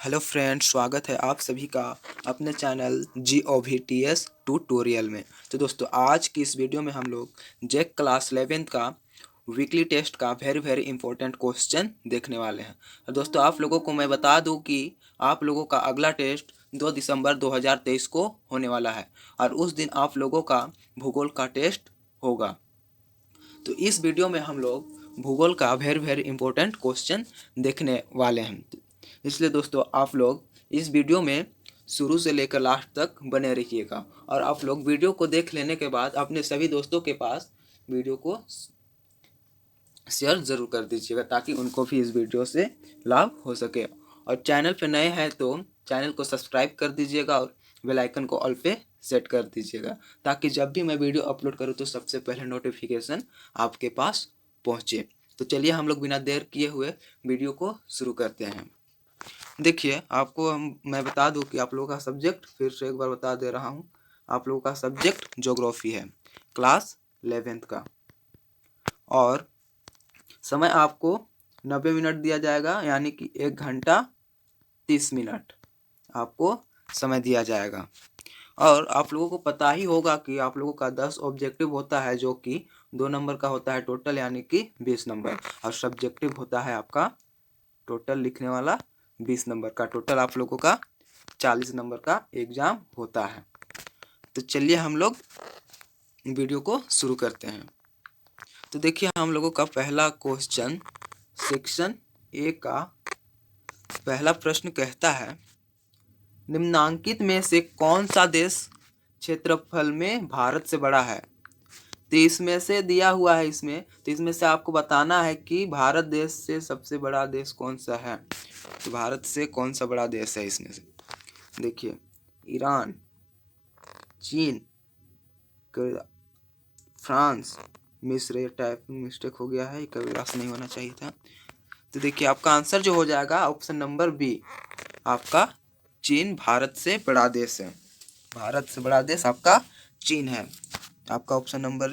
Hello friends, स्वागत है आप सभी का अपने चैनल GOVTS ट्यूटोरियल में। तो दोस्तों, आज की इस वीडियो में हम लोग जेक क्लास 11 का वीकली टेस्ट का वेरी इंपॉर्टेंट क्वेश्चन देखने वाले हैं। और दोस्तों, आप लोगों को मैं बता दूं कि आप लोगों का अगला टेस्ट 2 दिसंबर 2023 को होने वाला है और उस दिन आप लोगों का भूगोल का टेस्ट होगा। तो इस वीडियो में हम लोग भूगोल का वेरी इंपॉर्टेंट क्वेश्चन देखने वाले हैं। इसलिए दोस्तों, आप लोग इस वीडियो में शुरू से लेकर लास्ट तक बने रहिएगा और आप लोग वीडियो को देख लेने के बाद अपने सभी दोस्तों के पास वीडियो को शेयर ज़रूर कर दीजिएगा ताकि उनको भी इस वीडियो से लाभ हो सके। और चैनल पे नए हैं तो चैनल को सब्सक्राइब कर दीजिएगा और बेल आइकन को ऑल पे सेट कर दीजिएगा ताकि जब भी मैं वीडियो अपलोड करूँ तो सबसे पहले नोटिफिकेशन आपके पास पहुँचे। तो चलिए हम लोग बिना देर किए हुए वीडियो को शुरू करते हैं। देखिए, आपको मैं बता दूं कि आप लोगों का सब्जेक्ट फिर से एक बार बता दे रहा हूं। आप लोगों का सब्जेक्ट ज्योग्राफी है, क्लास 11th का। और समय आपको 90 मिनट दिया जाएगा, यानी कि 1 घंटा 30 मिनट आपको समय दिया जाएगा। और आप लोगों को पता ही होगा कि आप लोगों का 10 ऑब्जेक्टिव होता है, जो कि 2 नंबर का होता है टोटल, यानी कि 20 नंबर। और सब्जेक्टिव होता है आपका टोटल लिखने वाला 20 नंबर का। टोटल आप लोगों का 40 नंबर का एग्जाम होता है। तो चलिए हम लोग वीडियो को शुरू करते हैं। तो देखिए, हम लोगों का पहला क्वेश्चन सेक्शन ए का पहला प्रश्न कहता है, निम्नांकित में से कौन सा देश क्षेत्रफल में भारत से बड़ा है। तो इसमें से दिया हुआ है, तो इसमें से आपको बताना है कि भारत देश से सबसे बड़ा देश कौन सा है। तो भारत से कौन सा बड़ा देश है इसमें से? देखिए, ईरान, चीन, फ्रांस, मिस्र। ये टाइप मिस्टेक हो गया है, कभी रास नहीं होना चाहिए था। तो देखिए, आपका आंसर जो हो जाएगा ऑप्शन नंबर बी, आपका चीन भारत से बड़ा देश है। भारत से बड़ा देश आपका चीन है। आपका option number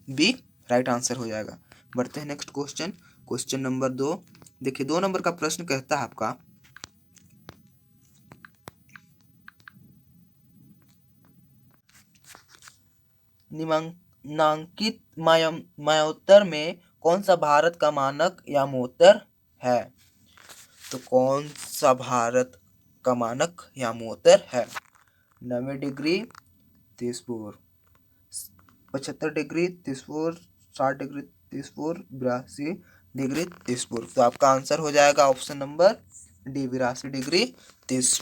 B right answer हो जाएगा। बढ़ते हैं नेक्स्ट क्वेश्चन, क्वेश्चन नंबर 2। देखिए, 2 नंबर का प्रश्न कहता है आपका, निम्नांकित मायोत्तर में कौन सा भारत का मानक यामोत्तर है। तो कौन सा भारत का मानक यामोत्तर है? 90 डिग्री 30, 75 डिग्री 30, 60 डिग्री 30, 82 डिग्री 30। तो आपका आंसर हो जाएगा ऑप्शन नंबर डी, 82 डिग्री 30।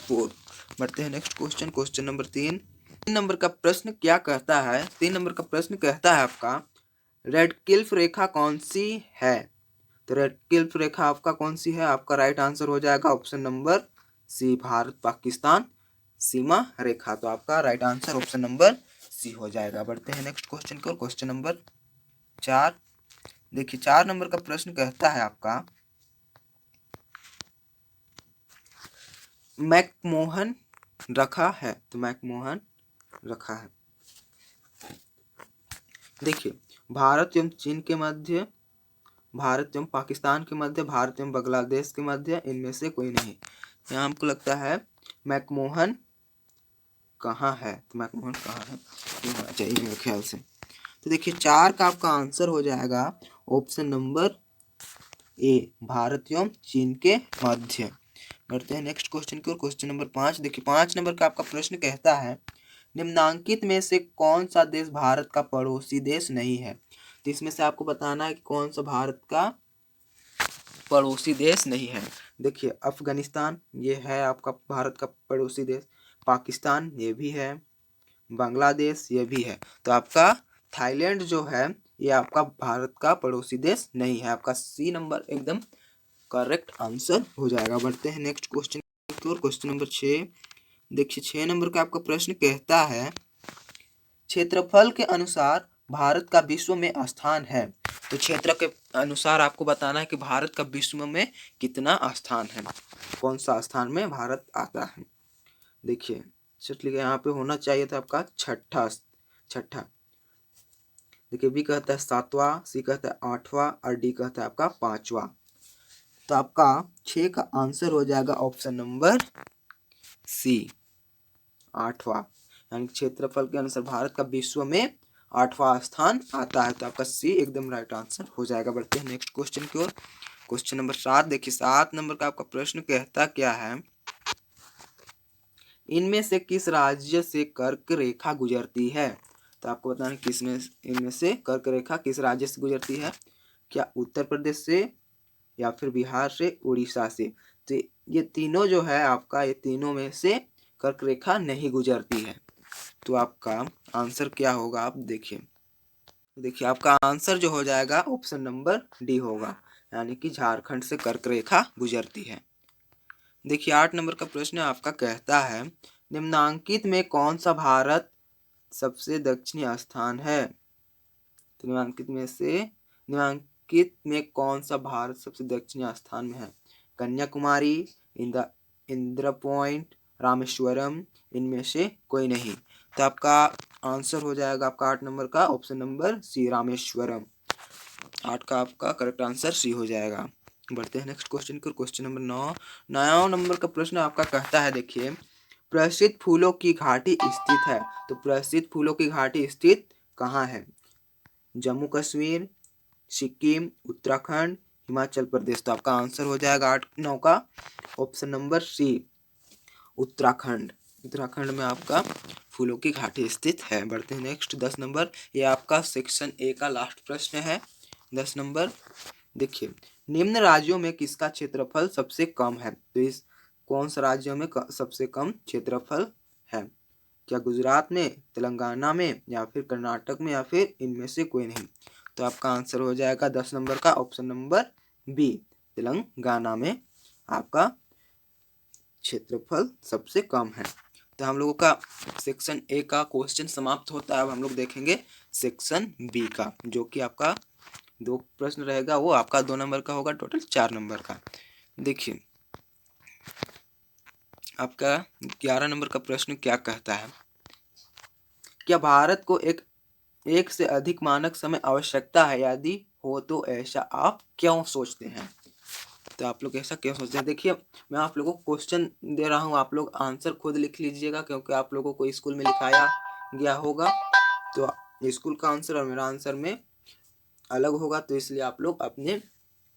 बढ़ते हैं next question, question number 3। 3 number का प्रश्न क्या कहता है? 3 नंबर का प्रश्न कहता है आपका, रेडक्लिफ रेखा कौन सी है। तो रेडक्लिफ रेखा आपका कौन सी है? आपका राइट आंसर हो जाएगा option number C, Bharat Pakistan सीमा रेखा। तो आपका right answer option number C हो जाएगा। बढ़ते हैं नेक्स्ट क्वेश्चन को, क्वेश्चन नंबर 4। देखिए, 4 नंबर का प्रश्न कहता है आपका, मैकमोहन रखा है। तो मैकमोहन रखा है। देखिए, भारत एवं चीन के मध्य, भारत एवं पाकिस्तान के मध्य, भारत एवं बांग्लादेश के मध्य, इनमें से कोई नहीं। यहाँ हमको लगता है मैकमोहन कहाँ है। तो मैकमोहन कहाँ है ये होना चाहिए मेरे ख्याल से। तो देखिए, 4 का आपका आंसर हो जाएगा ऑप्शन नंबर ए, भारत एवं चीन के मध्य। बढ़ते हैं नेक्स्ट क्वेश्चन की ओर, क्वेश्चन नंबर 5। देखिए, 5 नंबर का आपका प्रश्न कहता है, निम्नांकित में से कौन सा देश भारत का पड़ोसी देश नहीं है। तो इसमें से आपको बताना है कि कौन सा भारत का पड़ोसी देश नहीं है। देखिए, अफगानिस्तान ये है आपका भारत का पड़ोसी देश, पाकिस्तान ये भी है, बांग्लादेश ये भी है। तो आपका थाईलैंड जो है ये आपका भारत का पड़ोसी देश नहीं है। आपका सी नंबर एकदम करेक्ट आंसर हो जाएगा। बढ़ते हैं नेक्स्ट क्वेश्चन की ओर, क्वेश्चन नंबर 6। देखिए, 6 नंबर का आपका प्रश्न कहता है, क्षेत्रफल के अनुसार भारत का विश्व में स्थान है। तो क्षेत्र के अनुसार आपको बताना है कि भारत का विश्व में कितना स्थान है, कौन सा स्थान में भारत आता है। देखिए, चलिए यहाँ पे होना चाहिए था आपका छठा। देखिए, बी कहता है 7वां, सी कहता है 8वां और डी कहता है आपका 5वां। तो आपका 6 का आंसर हो जाएगा ऑप्शन नंबर सी, 8वां। यानी क्षेत्रफल के अनुसार भारत का विश्व में 8वां स्थान आता है। तो आपका सी एकदम राइट आंसर हो जाएगा। बढ़ते हैं नेक्स्ट क्वेश्चन की ओर। क्वेश्चन नंबर 7 देखिए, 7 नंबर का आपका प्रश्न कहता क्या है, इनमें से किस राज्य से कर्क रेखा गुजरती है। तो आपको बताना है किसमें इनमें से कर्क रेखा किस राज्य से गुजरती है। क्या उत्तर प्रदेश से, या फिर बिहार से, उड़ीसा से। तो ये तीनों जो है आपका, ये तीनों में से कर्क रेखा नहीं गुजरती है। तो आपका आंसर क्या होगा, आप देखिए आपका आंसर जो हो जाएगा ऑप्शन नंबर डी होगा, यानी कि झारखंड से कर्क रेखा गुजरती है। देखिए 8 नंबर का प्रश्न आपका कहता है, निम्नांकित में कौन सा भारत सबसे दक्षिणी स्थान है। तो निम्नांकित में कौन सा भारत सबसे दक्षिणी स्थान में है। कन्याकुमारी, इंद्र पॉइंट, रामेश्वरम, इनमें से कोई नहीं। तो आपका आंसर हो जाएगा आपका 8 नंबर का ऑप्शन नंबर सी, रामेश्वरम। 8 का आपका करेक्ट आंसर सी हो जाएगा। बढ़ते हैं नेक्स्ट क्वेश्चन को। क्वेश्चन नंबर 9 नंबर का प्रश्न आपका कहता है, देखिए प्रसिद्ध फूलों की घाटी स्थित है। तो प्रसिद्ध फूलों की घाटी स्थित कहाँ है। जम्मू कश्मीर, सिक्किम, उत्तराखंड, हिमाचल प्रदेश। तो आपका आंसर हो जाएगा 8-9 का option number C, Uttarakhand. Uttarakhand में आपका फूलों की घाटी स्थित है। बढ़ते हैं नेक्स्ट 10 नंबर। ये आपका सेक्शन ए का लास्ट प्रश्न है। 10 नंबर देखिए, निम्न राज्यों में किसका क्षेत्रफल सबसे कम है। तो इस कौन सा राज्यों में सबसे कम क्षेत्रफल है। क्या गुजरात में, तेलंगाना में, या फिर कर्नाटक में, या फिर इनमें से कोई नहीं। तो आपका आंसर हो जाएगा 10 नंबर का ऑप्शन नंबर बी, तेलंगाना में आपका क्षेत्रफल सबसे कम है। तो हम लोगों का सेक्शन ए का क्वेश्चन समाप्त होता है। अब हम लोग देखेंगे सेक्शन बी का, जो कि आपका 2 प्रश्न रहेगा, वो आपका 2 नंबर का होगा, टोटल 4 नंबर का। देखिए आपका 11 नंबर का प्रश्न क्या कहता है, क्या भारत को एक से अधिक मानक समय आवश्यकता है, यदि हो तो ऐसा आप क्यों सोचते हैं। तो आप लोग ऐसा क्यों सोचते हैं। देखिए मैं आप लोगों को क्वेश्चन दे रहा हूँ, आप लोग आंसर खुद लिख लीजिएगा, क्योंकि आप लोगों को स्कूल में लिखाया गया होगा। तो स्कूल का आंसर और मेरा आंसर में अलग होगा, तो इसलिए आप लोग अपने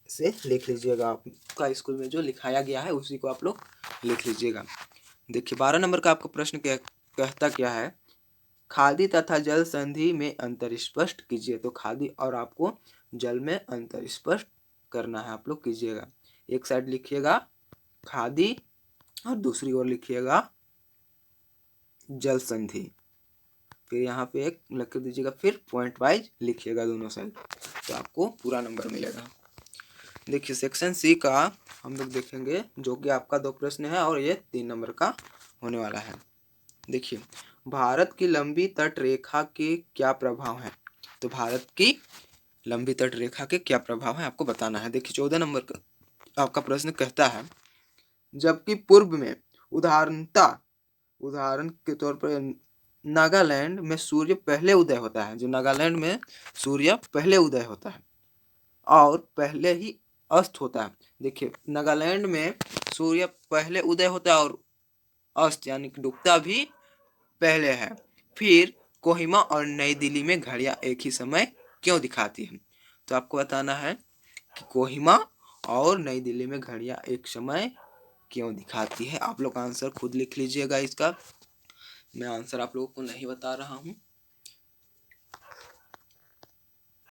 से लिख लीजिएगा। आपका स्कूल में जो लिखाया गया है उसी को आप लोग लिख लीजिएगा। देखिए 12 नंबर का आपका प्रश्न कहता क्या है, खादी तथा जल संधि में अंतर स्पष्ट कीजिए। तो खादी और आपको जल में अंतर स्पष्ट करना है, आप लोग कीजिएगा। एक साइड लिखिएगा खादी और दूसरी ओर लिखिएगा जल संधि, फिर यहाँ पे एक लिख दीजिएगा, फिर पॉइंट वाइज लिखिएगा दोनों साइड, तो आपको पूरा नंबर मिलेगा। देखिए सेक्शन सी का हम लोग देखेंगे, जो कि आपका 2 प्रश्न है और ये 3 नंबर का होने वाला है। देखिए भारत की लंबी तट रेखा के क्या प्रभाव हैं। तो भारत की लंबी तट रेखा के क्या प्रभाव हैं आपको बताना है। देखिए 14 नंबर का आपका प्रश्न कहता है, जबकि पूर्व में उदाहरण के तौर पर नागालैंड में सूर्य पहले उदय होता है। जो नागालैंड में सूर्य पहले उदय होता है और पहले ही अस्त होता है। देखिए नागालैंड में सूर्य पहले उदय होता है और अस्त यानी कि डूबता भी पहले है। फिर कोहिमा और नई दिल्ली में घड़ियां एक ही समय क्यों दिखाती हैं। तो आपको बताना है कि कोहिमा और नई दिल्ली में घड़ियां एक समय क्यों दिखाती है। आप लोग आंसर खुद लिख लीजिएगा इसका, मैं आंसर आप लोगों को नहीं बता रहा हूँ।